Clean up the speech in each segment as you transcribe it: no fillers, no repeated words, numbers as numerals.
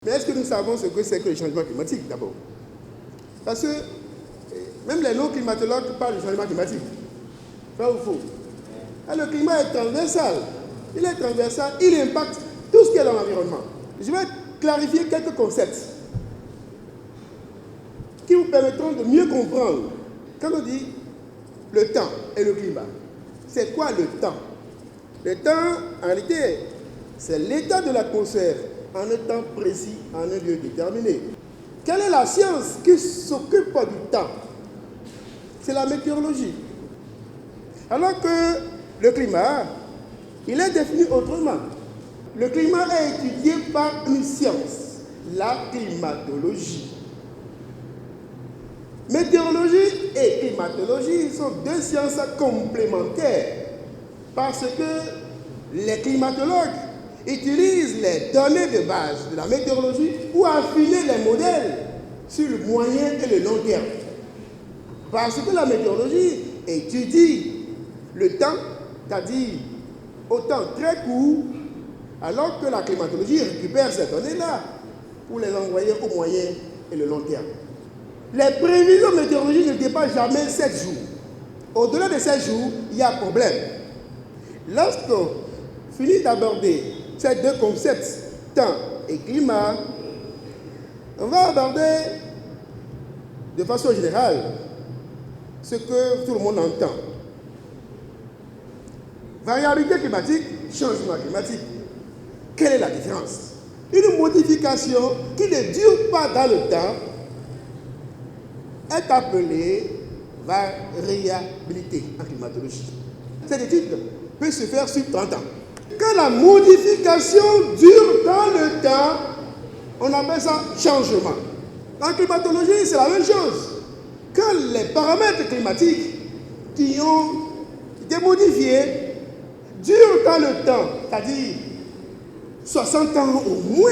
Mais est-ce que nous savons ce que c'est que le changement climatique d'abord? Parce que même les non-climatologues parlent du changement climatique. Vrai ou faux? Le climat est transversal. Il est transversal, il impacte tout ce qui est dans l'environnement. Je vais clarifier quelques concepts qui vous permettront de mieux comprendre. Quand on dit le temps et le climat, c'est quoi le temps? Le temps, en réalité, c'est l'état de l'atmosphère en un temps précis, en un lieu déterminé. Quelle est la science qui s'occupe du temps? C'est la météorologie. Alors que le climat, il est défini autrement. Le climat est étudié par une science, la climatologie. Météorologie et climatologie sont deux sciences complémentaires parce que les climatologues utilisent les données de base de la météorologie pour affiner les modèles sur le moyen et le long terme. Parce que la météorologie étudie le temps, c'est-à-dire au temps très court, alors que la climatologie récupère ces données-là pour les envoyer au moyen et le long terme. Les prévisions météorologiques ne dépassent jamais 7 jours. Au-delà de 7 jours, il y a problème. Lorsqu'on finit d'aborder ces deux concepts, temps et climat, on va aborder de façon générale ce que tout le monde entend. Variabilité climatique, changement climatique. Quelle est la différence? Une modification qui ne dure pas dans le temps est appelée variabilité en climatologie. Cette étude peut se faire sur 30 ans. Quand la modification dure dans le temps, on appelle ça changement. En climatologie, c'est la même chose. Quand les paramètres climatiques qui ont été modifiés durent dans le temps, c'est-à-dire 60 ans au moins,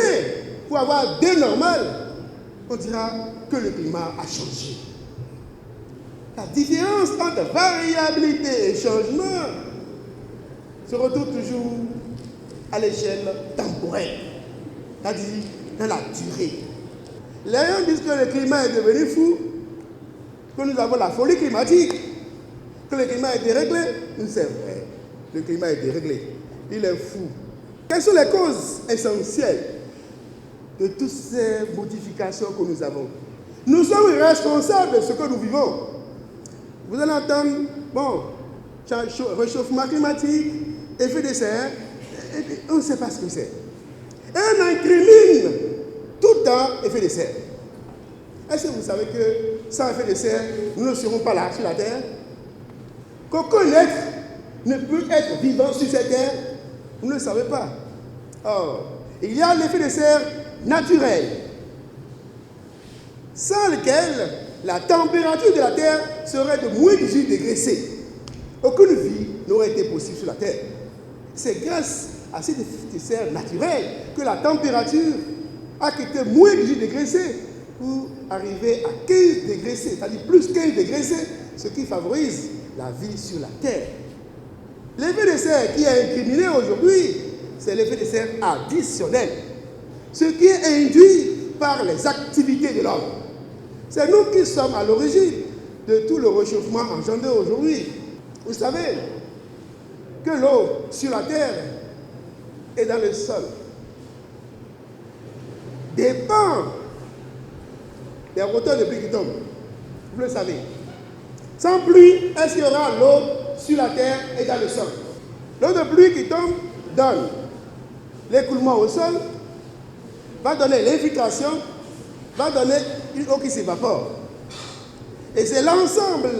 pour avoir des normales, on dira que le climat a changé. La différence entre variabilité et changement se retrouve toujours à l'échelle temporelle, c'est-à-dire dans la durée. Les gens disent que le climat est devenu fou, que nous avons la folie climatique, que le climat est déréglé. C'est vrai, le climat est déréglé, il est fou. Quelles sont les causes essentielles de toutes ces modifications que nous avons? Nous sommes responsables de ce que nous vivons. Vous allez entendre, réchauffement climatique, effet de serre, on ne sait pas ce que c'est. Et on incrimine tout le temps effet de serre. Est-ce que vous savez que sans effet de serre, nous ne serons pas là sur la Terre? Qu'aucun être ne peut être vivant sur cette terre, vous ne le savez pas. Or, il y a l'effet de serre naturel, sans lequel la température de la Terre serait de moins 18 degrés C. Aucune vie n'aurait été possible sur la Terre. C'est grâce à cet effet de serre naturel que la température a quitté moins 18 degrés C pour arriver à 15 degrés C, c'est-à-dire plus 15 degrés C, ce qui favorise la vie sur la Terre. L'effet de serre qui est incriminé aujourd'hui, c'est l'effet de serre additionnel, ce qui est induit par les activités de l'homme. C'est nous qui sommes à l'origine de tout le réchauffement engendré aujourd'hui. Vous savez que l'eau sur la terre et dans le sol dépend des hauteurs de pluie qui tombent. Vous le savez. Sans pluie, est-ce qu'il y aura l'eau sur la terre et dans le sol? L'eau de pluie qui tombe donne l'écoulement au sol, va donner l'infiltration, va donner une eau qui s'évapore. Et c'est l'ensemble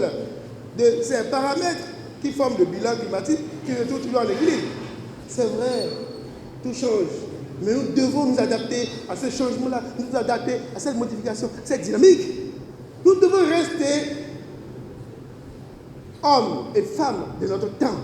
de ces paramètres qui forment le bilan climatique qui se trouve toujours en équilibre. C'est vrai, tout change. Mais nous devons nous adapter à ce changement-là, nous adapter à cette modification, cette dynamique. Nous devons rester hommes et femmes de notre temps.